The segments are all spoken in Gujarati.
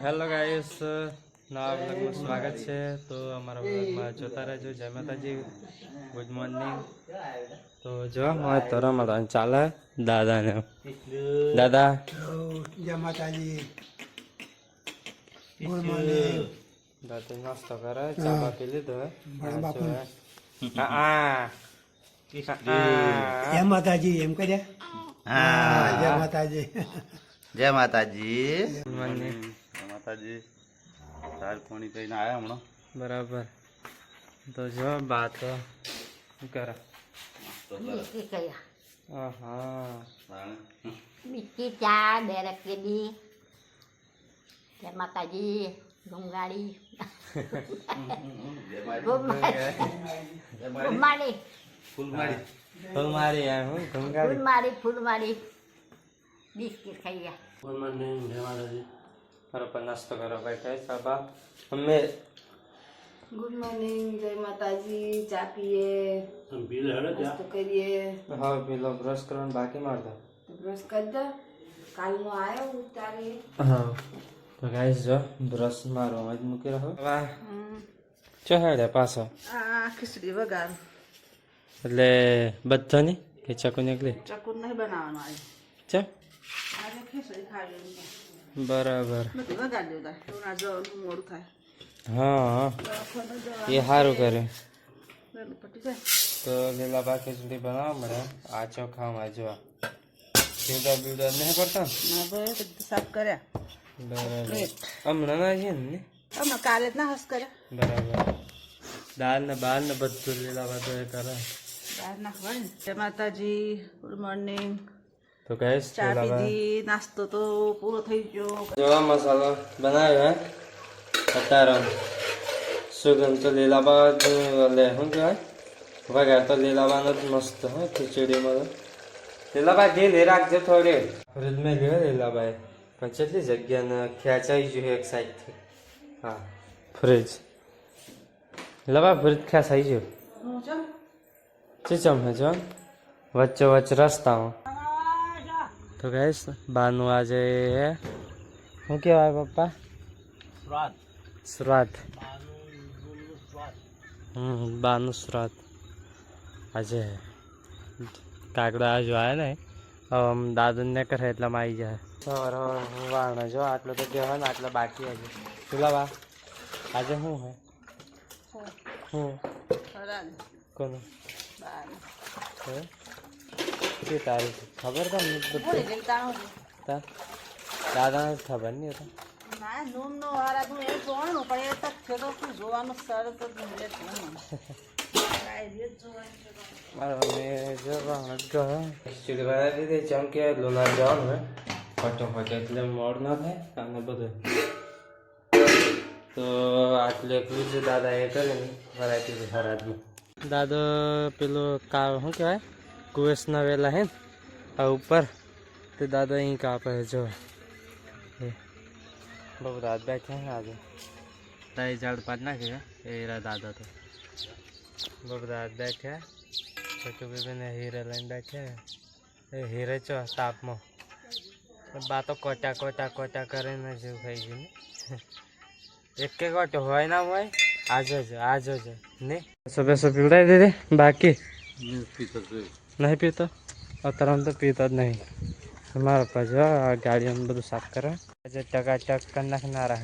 હેલો ગાઈસ, નવા બ્લોગમાં સ્વાગત છે. તો અમારા બ્લોગમાં જોતા રહેજો. જય માતાજી, ગુડ મોર્નિંગ. તો જો હવે તો રમવાનું ચાલે દાદાને. દાદા જય માતાજી, ગુડ મોર્નિંગ. દાદા નાસ્તો કરે, ચા બાપી લીધો બાપુ જય માતાજી એમ કહે. જય માતાજી, જય માતાજી. મોર્નિંગ. માતાજી ચાર પાણી કહીને આવ્યા હમણાં. બરાબર. તો જો બાત કરે. હા મિક્કી ચા બે રકેલી જય માતાજી ડુંગાળી ફૂલમાળી ફૂલમારી હું ગંગાળી ફૂલમાળી બિસ્કીટ ખાઈ ગયા. બરાબર. નાસ્તો કરો બેઠા સાબા અમે. ગુડ મોર્નિંગ, જય માતાજી. ચા પીએ, નાસ્તો કરીએ. હા પેલો બ્રશ કરવાનું બાકી મારતા. બ્રશ કરી દો, કાલનો આવ્યો ઉતારી. હા તો ગાઈસ જો બ્રશ મારો જ મૂકી રહ્યો. વાહ ચહેડે પાછો આ ખીચડી વઘાર એટલે બધા ની કે ચકુ નીકળી ચકુર નહીં બનાવવાનું આજે. ચા આજે ખીચડી ખાવી. બરાબર. બધી વઘાર દેતા થોડા જવાનું મોડું થાય. હા દવાખાને એ સારું કરે. વહેલું પટી જાય. તો લીલા બા ખીચડી બનાવવા મળે. આ ચોખામાં જો બીવડા બીવડા નહીં પડતા. ના ભાઈ બધું સાફ કર્યા. બરાબર. હમણાં ના છે ને. હમણાં કાલે જ ના હસ કર્યા. બરાબર. દાળ ને બાર ને બધું લીલા બધું એ કરે. બહાર નાખવાની. જય માતાજી, ગુડ મોર્નિંગ. તો ગેસ ચા પીધી, નાસ્તો તો પૂરો થઈ ગયો. જેવા મસાલો બનાવ્યો હે અત્યારે સુગંધ તો લીલાબાદ લે શું કહેવાય વગર તો લીલાબાનો જ મસ્ત હે ખીચડીમાં તો. લીલાબા ઢીલી રાખજો થોડી. ફ્રીજ મેં ગયો લીલાબાઈ પણ કેટલી જગ્યાને ખેંચાઈ ગયું એક સાઈડથી. હા ફ્રીજ લીલાબા ફ્રીજ ખેંચાઈ ગયું. ચીચમ હે જો વચ્ચે વચ્ચે રસ્તામાં. તો ગેસ બાનું આજે શું કહેવાય પપ્પા? શ્રાદ્ધ. બાનું શ્રાદ્ધ આજે કાકડા આજુ આવે ને દાદુને કરે એટલામાં આવી જાય. સવારે વાણ જો આટલો તો કહેવાય ને આટલો બાકી આજે. પેલા બા આજે શું હે હું કોનું કે તારીખ ખબર તમને દાદાને ખબર નહીં હતા. ના નૂન નો વારા તું એ જોવાનું પણ એ તક છે તો શું જોવાનું સરસ જ મારા મમ્મી જો ખીચડી બનાવી દીધી. જેમ કે લોલા જવાનું હે ફટોફટ એટલે મોડ ના થાય અને બધું. તો આટલું એકલું જ દાદા એ કરીને ભરાઈ દીધું હરાજમાં. દાદો પેલું શું કહેવાય કુવેસના વેલા હે ને આ ઉપર તે દાદા અહીં કાપે જો બહુ રાત બેઠે હે આજે. તાઈ ઝાડ પાડ નાખે એ દાદા તો બહુ રાત બેઠે. છોટું બેબીને હીરે લઈને બેઠે. એ હીરે ચો તાપમાં બાતો કોટા કોટા કોટા કરીને જેવું ખાઈ ગયું ને. એક કોટો હોય ના હોય આજો જ ને બેસો પીવડાવી દીધી બાકી નહીં પીતો. અત્યારે તો પીતો જ નહીં. મારા પાછો ગાડીઓને બધું સાફ કરે આજે ટકાટક કરી નાખનારા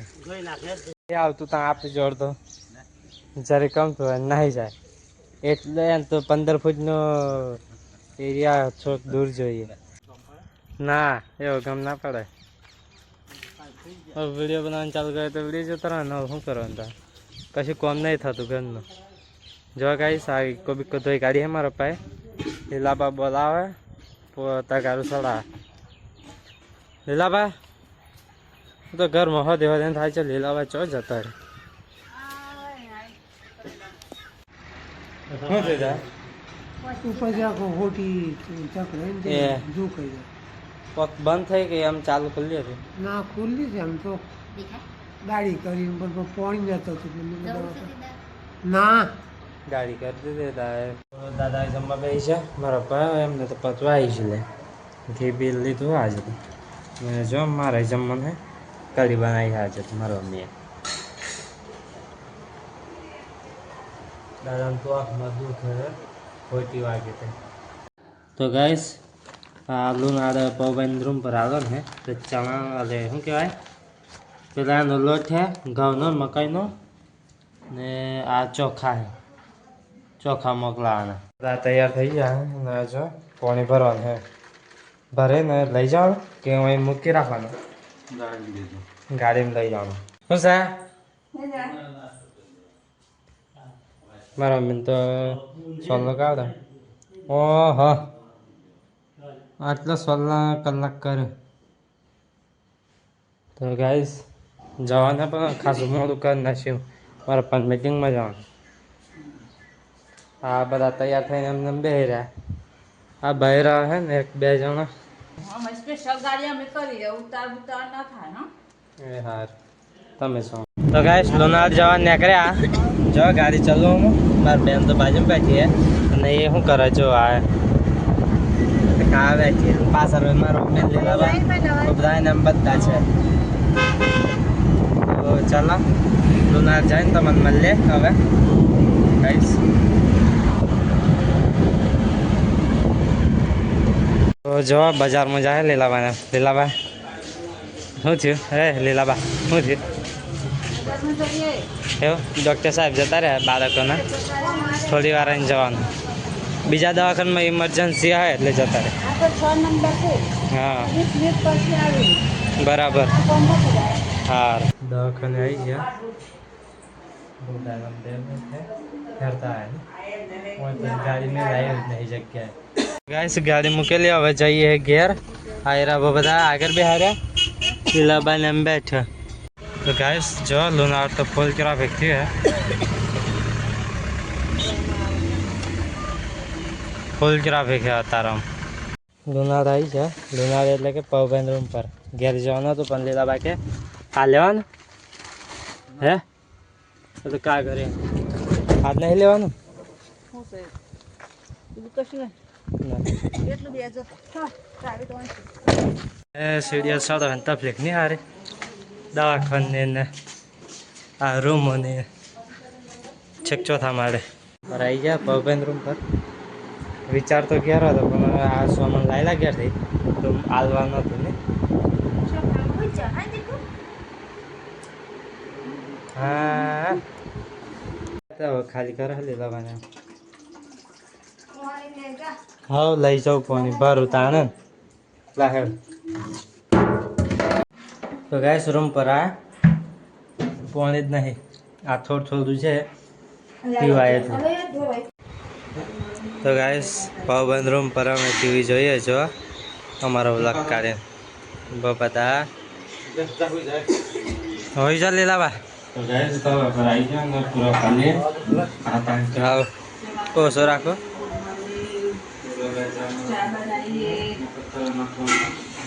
એ આવતું ત્યાં આપી જોડતો જ્યારે કમ થયું નાહી જાય એટલે એમ તો 15 ફૂટનો એરિયા થોડોક દૂર જોઈએ. ના એવો ગમ ના પડે. વિડીયો બનાવવાનું ચાલુ કરે તો વિડીયો જોતા રહે ને શું કરવાનું તાર કશું કોમ નહીં થતું ઘરનું. જો ગાઈસ આ કોઈ ધોઈ કાઢી હે મારા પાસે લીલાબા બોલાવે તગારું સડા. લીલાબા તો ઘરમાં હોદે થાય છે. લીલાબા ચો જતા રે શું થઈ જાય ઉપર આખો હોટી ચક જો કહી દે પગ બંધ થઈ ગઈ આમ ચાલુ કરી લે. ના ખુલ્લી છે આમ તો દાઢી કરીને બરોબર પાણી નતો ના ગાડી કરી દીધી દાદા જમવા બે છે. મારા પપ્પા એમને તો પતવા આવી છે લે ઘી બિલ લીધું આજે તો જો મારે જમવાનું હે કઢી બનાવી આજે મારા મમ્મીએ. દાદાને તો આંખમાં દુઃખ હે, ખોટી વાગે તે. તો ગાઈસ આલુ ના પૌભાઈ રૂમ પર આવો ને તો ચણા અલે શું કહેવાય પેલા એનો લોટ છે ઘઉંનો મકાઈનો ને આ ચોખા છે, ચોખા મોકલાવાના. આ તૈયાર થઈ ગયા ને જો પાણી ભરવાનું છે, ભરે ને લઈ જાઓ કે અહીં મૂકી રાખવાનું, ગાડીમાં લઈ જવાનું. શું છે મારા મમ્મી તો સોલનો કાઢો. ઓહો આટલો 16 કલાક કર્યો. તો ગાઈસ જવાના પણ ખાસું મોડું કરી નાખ્યું, મારા પણ મિટિંગમાં જવાનું. આ બધા તૈયાર થઈને એમને બેસી રહ્યા. આ બહેરા હે ને 1-2 જણા અમે સ્પેશિયલ ગાડી અમે કરીએ, ઉતાર ઉતાર ના થાય હા. એ હાર તમે શું. તો ગાઈસ લોનાવાલા જવા નીકળ્યા. જો ગાડી ચલાવવાનું, મારી બેન તો બાજુમાં બેઠી હે અને એ શું કરે જો આ બેઠી પાછળ મારો બેન લીધા બધા એમ બધા છે. તો ચાલો લોનાવાલા જાય ને તમને મળીએ હવે ગાઈસ. તો જો બજારમાં જાય લીલાબા શું થયું હે લીલાબા શું થયું એવું ડૉક્ટર સાહેબ જતા રહ્યા બાળકોના, થોડી વાર આવીને જવાનું. બીજા દવાખાનામાં ઇમરજન્સી આવે એટલે જતા રહે. હા બરાબર. હા દવાખાને આવી ગયા. ગાડી મેં લાવી નહીં જગ્યાએ. ગાઈસ ગાડી મૂકેલી, હવે જઈએ ઘેર. આયરા બધા આગળ બે હાર્યા, લીલાબા ને એમ બેઠા. તો ગાઈસ જો લોનાવાલા તો ફૂલ ટ્રાફિક થયું હે, ફૂલ ટ્રાફિક હે અત્યારે. લોનાવાલા આવી છે, લોનાવાલા એટલે કે પૌભાઈ રૂમ પર ઘેર જવાનું હતું પણ લીલાબા કે આ લેવાનું હે તો કા કરે આજ નહીં લેવાનું. સીડીઓ સાતો તકલીફ નહીં હારી, દવાખાને ને આ રૂમોને છેક ચોથા માળે પર આવી ગયા પૌભાઈ રૂમ પર. વિચાર તો ઘેર હતો પણ આ સામાન લાયેલા ઘેરથી તો આલવા નહોતું ને. હા ખાલી કરે લીલાબાને. હા લઈ જાઉં પાણી ભરું તાને લાહેડ. તો ગાઈસ રૂમ પર આ પાણી જ નહીં, આ થોડું છે પીવાય હતું. તો ગાઈસ પૌભાઈ રૂમ પર અમે ટીવી જોઈએ છો અમારો વ્લોગ કાઢે બધા હોય છે લીલાબા. તો ગાઈસ તો આવી જાવ ને પૂરો ખાલી હા ઓછો રાખો.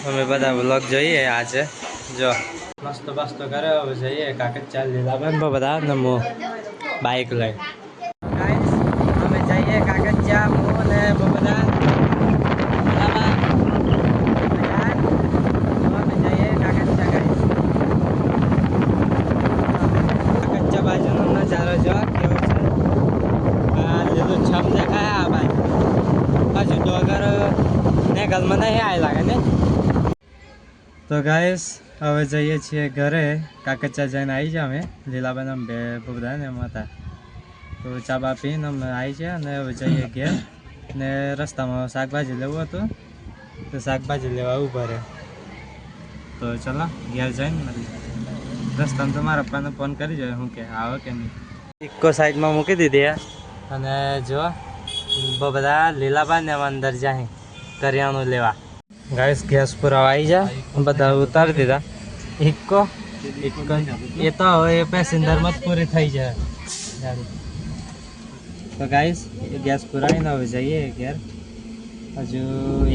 અમે બધા વ્લોગ જોઈએ આજે. જો મસ્ત કરે હવે જઈએ કાકચા લીલાબા બધા ને બાઈક લઈ. અમે જઈએ કાકચા ને બધા બાજુનો નજારો જો કેવો છે. આ લીલું છમ દેખાય આ બાજુ, હજુ ડોગર ને ગલમાં નહીં આવી લાગે ને. તો ગાઈસ હવે જઈએ છીએ ઘરે. કાકચા જઈને આવી જાય અમે લીલાબાને બે બધા ને એમ હતા. તો ચા બા પીને અમે આવી છે અને હવે જઈએ ઘેર. ને રસ્તામાં શાકભાજી લેવું હતું તો શાકભાજી લેવા ઊભા રહે. તો ચલો ઘેર જઈને રસ્તામાં તો મારા પપ્પાને ફોન કરી જોઈએ શું કે આવે કે નહીં. ઇકો સાઈડમાં મૂકી દીધી અને જો બધા લીલાબા ને અંદર જાય કરિયાણું લેવા. ગાઈસ ગેસ પુરાવા આવી જાય બધા ઉતારી દીધા. ઇકો એ તો હવે પેસેન્જરમાં જ પૂરી થઈ જાય ગાડી. તો ગાઈસ ગેસ પુરાવીને હવે જઈએ ઘેર. હજુ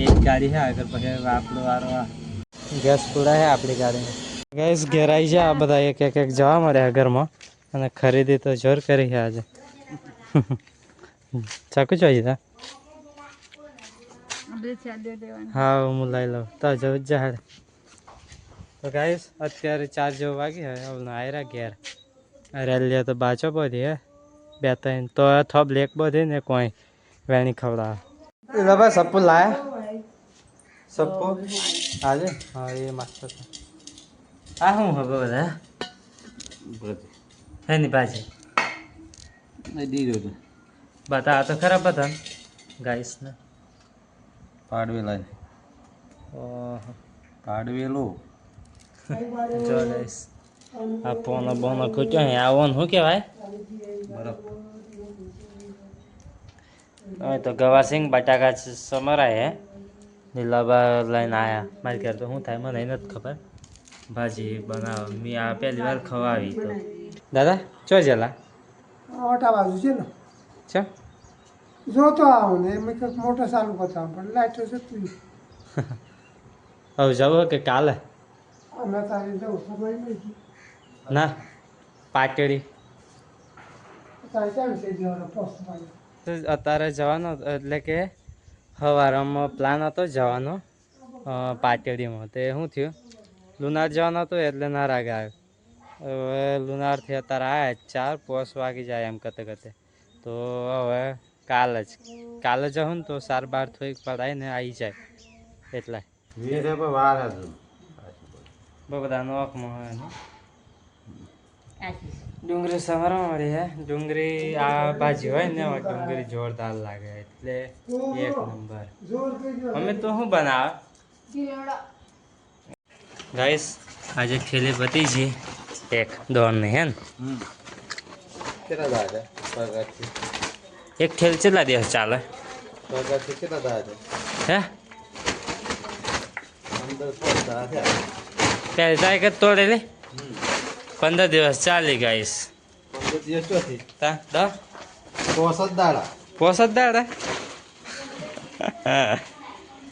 એક ગાડી છે આગળ પછી આપણો વારો ગેસ પુરા છે આપણી ગાડીમાં. ગાઈસ ઘેર આવી જાય આ બધા એક જવા મળ્યા ઘરમાં અને ખરીદી તો જોર કરી છે આજે. ચાકુ જોઈએ તા હા હું લઈ લઉં તો જવું જ જાય. તો તો ગાઈસ અત્યારે 4 જેવું વાગી હવે આયરા ઘેર રેલીએ તો બાચો બધી હે 2-3 તો થોબ લેક બધી ને કોઈ વેણી ખવડાવે એટલે બસ સપ્પુ લાયા સપ્પુ આજે હા એ માસ્ટર છે આ શું હવે બધા એની પાછી દીધું બતા તો ખરાબ હતા ગાઈસ ને પાડવેલા ઓહો પાડવેલો જો ગાઈસ આ પોનો બોનો ખૂટ્યો હે આવન શું કહેવાય બરફ હવે તો ગવારસિંગ બટાકા સમરાય હે લીલાબા લઈને આયા મારી ઘર તો શું થાય મને નથી ખબર ભાજી બનાવ મેં આ પહેલી વાર ખવાવી તો દાદા ચો જેલા ઓટા બાજુ છે ને છે જોતો આવું ને એમ કંઈક મોટર ચાલુ કરતા પણ લાઇટ જતું હવે જવું કે કાલે અમે તારી જવું સમય નહીં ના પાટડી તારી ચાલુ છે જવાનો પોસ્ટ પાડી તો અત્યારે જવાનો એટલે કે સવારમાં પ્લાન હતો જવાનો પાટડીમાં તે શું થયું લુનાર જવાનો હતો એટલે ના રાગ આવ્યો હવે લુનારથી અત્યારે આવ્યા 4-5 વાગી જાય એમ કરતે કરતે તો હવે કાલે જવું ને તો 4-12 થોડીક પડાય ને આવી જાય એટલે બહુ બધા નોખમાં હોય ને ડુંગળી સમારવા મળી હે ડુંગળી આ ભાજી હોય ને ડુંગળી જોરદાર લાગે એટલે 1 નંબર અમે તો શું બનાવે ગાઈસ આજે ઠેલી પતી છે એક દોડની હે ને કેટલા દાદા પગારથી એક ઠેલ કેટલા દિવસ ચાલે પગારથી કેટલા દાદા હે 15 દાદા પહેલી તારીખ જ તોડેલી 15 દિવસ ચાલી ગાઈસ 15 દિવસ ચોથી તા દા પોસત દાડા પોસત દાડા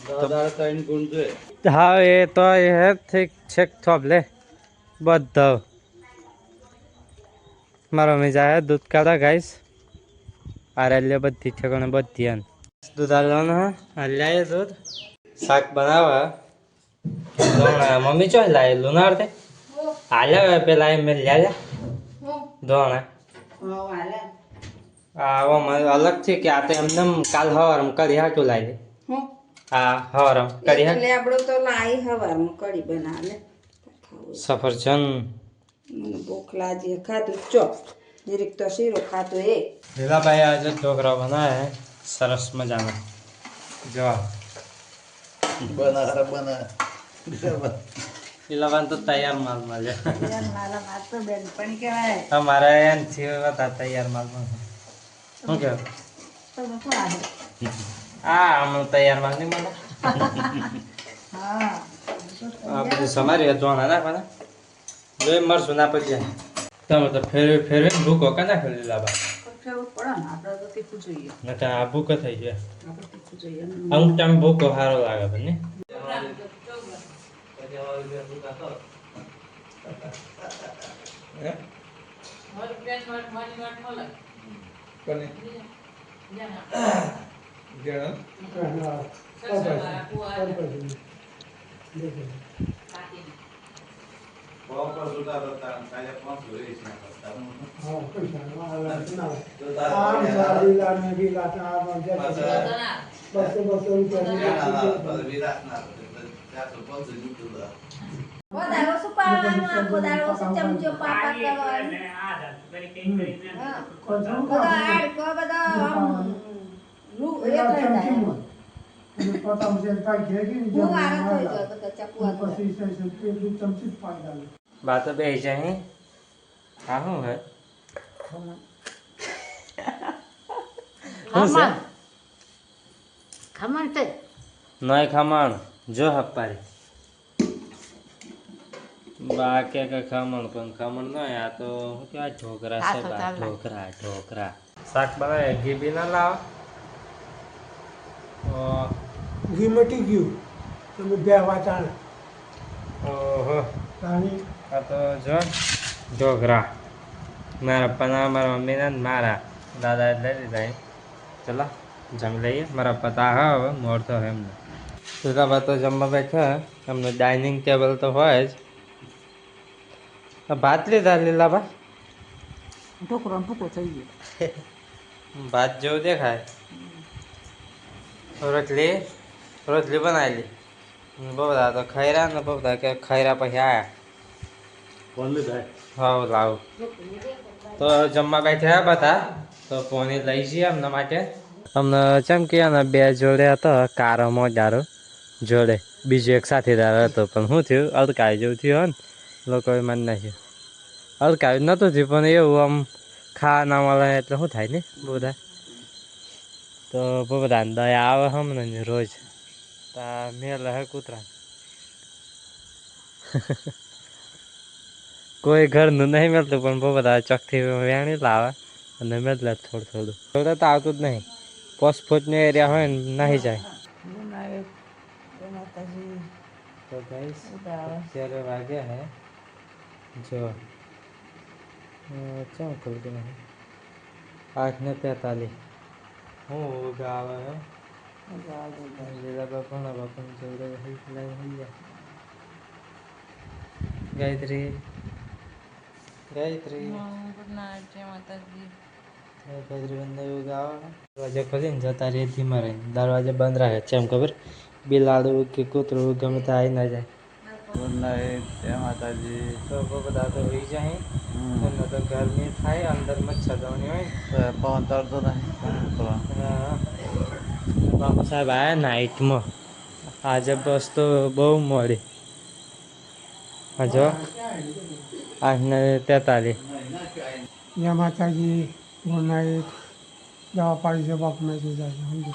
દાડા 3 ગુણ જોઈએ હા એ તો એ ઠીક છેક થોપ લે બધો મારો મમ્મી જાય દૂધ કાઢા ગાઈસ આ રેલ્યો બધી ઠેકાણે બધી એમ દૂધ આલવાનું હા લાવીએ દૂધ શાક બનાવવા મમ્મી ચો લાવી લુનાર તે હાલ્યા પેલા એ મેં લ્યા ધોણા આવો મને અલગ છે કે આ તો એમને કાલ હવારમ કરી હાટું લાવી દે હા હવારમ કરી હાટ લેબડો તો લાઈ હવારમાં કઢી બનાવે સફરજન મને ભૂખ લાગી ખાધું ચો જીરીક તો શીરો ખાતો એ લીલાભાઈ આજે ઢોકળા બનાવે સરસ મજાના જો બના લીલાભાઈ તો તૈયાર માલ મળે મારા વાત તો બેન પણ કહેવાય અમારે એનથી હતા તૈયાર માલમાં શું કહેવાય તમે શું આવે હા હમણાં તૈયાર માલ નહીં મળે હા આ બધું સમારી જોણા નાખવાના જોઈ મરશું ના પડી જાય તમે તો ફેરવી ભૂકો કા નાખે લીલાભાઈ ખાવું પડે ને આપણે તો તીખું જોઈએ નકર આ ભૂકો થઈ જાય આપણે તીખું જોઈએ અમુક ટાઈમ ભૂકો સારો લાગે બને વધારો શું પાડવાનું આખો દાડો શું ચમચો પાપા કરવાનું બધા આડ કો બધા આમ રૂ એ થઈ જાય પ્રથમ છે કાંઈ ઘેરી ને હું આરા થઈ જાય બધા ચકવા પછી એટલું ચમચી જ પાડી દાલે બાતો બે જાય હા શું હે ખમણ ખમણ તે નય ખમણ જો હપ્પારી બા કે ખમણ પણ ખમણ નય આ તો શું કહેવાય ઢોકરા છે બા ઢોકરા શાક બનાવે ઘી બી ના લાવો ઘી મટી ગયું તમે બે વાચાણ ઓહો પાણી આ તો જો ઢોકરા મારા પપ્પાના મારા મમ્મીના ને મારા દાદા લઈ લીધા ચલો જમી લઈએ મારા પતા હવે મોડ તો એમને સુધાબા તો જમવા બેઠા એમનું ડાઇનિંગ ટેબલ તો હોય જ ભાત લીધા લીલાબા ઢોકળો ને ભૂકો થઈ ગયો. ભાત જેવું દેખાય. રોટલી રોટલી બનાવેલી બબધા તો ખૈરા ને બબધા કે ખૈરા પછી આયા. કોણ લીધા હા લાવું તો જમવા બેઠા બધા તો પોની લઈ જઈએ એમના માટે. અમને ચમકીયાના 2 જોડે હતો કારોમાં દારો જોડે બીજો એક સાથીદાર હતો પણ શું થયું અડકાઈ જેવું થયું ને લોકોએ માની નાખ્યું. અડકાયું નહોતું થયું પણ એવું આમ ખાવા ના મળે એટલે શું થાય ને બધા તો બધા દયા આવે હમણાં રોજ તા મેલે હે કૂતરા. કોઈ ઘરનું નહીં મળતું પણ બહુ બધા ચોકથી વેણી લાવે અને મેલે થોડું થોડું થોડું તો આવતું જ નહીં. 5 ફૂટનો એરિયા હોય ને નાહી જાય. તો ગાઈસ અત્યારે વાગ્યા હે જો ચમ ખુલતું નહીં 8:43. હું ઊંઘ આવે હે લીલા બાપા બાપાને જોડે થઈ જાય. ગાયત્રી ગાયત્રી ગુડ નાઇટ, જય માતાજી. ગાયત્રી બંધ ઊંઘ આવે. દરવાજો ખોલીને જતા રહે ધીમા રહીને. દરવાજો બંધ રાખે ચેમ ખબર બિલાડું કે કૂતરું ગમે તે આવી ના જાય. ગુડ નાઇટ, જય માતાજી. તો બધા તો હોઈ જાય એમને તો ગરમી થાય અંદર મચ્છરદાની હોય પવન તરતો નહીં. બાપુ સાહેબ આવ્યા નાઇટમાં. આજે બસ તો બહુ મોડી. હા જો 8:43. જય માતાજી, ગુડ નાઇટ. દવા પાડી છે બાપ મેં જોઈ જાય સમજો.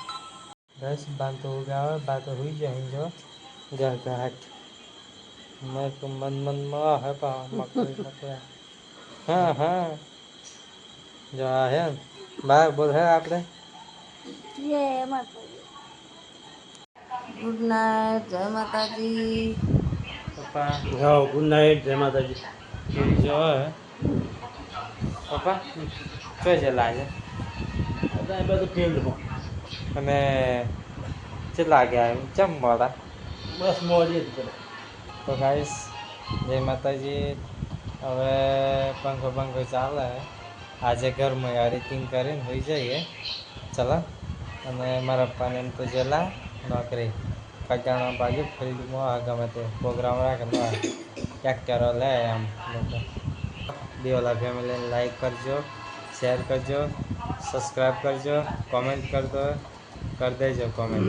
બસ બાર તો ઉગાવે બાર તો હોઈ જાય જો ઘાટ મેં તો મનમાં હે પા મકડી. હા હા જો આ હે બાર બોલ હે આપણે ગુડ નાઇટ, જય માતાજી. પપ્પા હા ગુડ નાઇટ, જય માતાજી. જો હે પપ્પા શું છે લાગે બધું ફિલ્ડમાં અને કેટલા ગયા એમ ચમ મોડા. બસ મોડી જ કરે. તો ગાઈસ જય માતાજી. હવે પંખો ચાલે આજે ઘરમાં એડિટિંગ કરીને હોઈ જઈએ ચલો. અને મારા પપ્પાને એમ તો જેલા નોકરી કટાણા બાજુ ફિલ્ડમાં ગમે તે પ્રોગ્રામ રાખે ટ્રેક્ટરો લે એમ લોકો. દેવલા ફેમિલીને લાઈક કરજો, શેર કરજો, સબસ્ક્રાઈબ કરજો, કોમેન્ટ કરી દેજો કોમેન્ટ.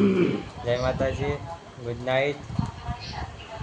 જય માતાજી, ગુડ નાઇટ.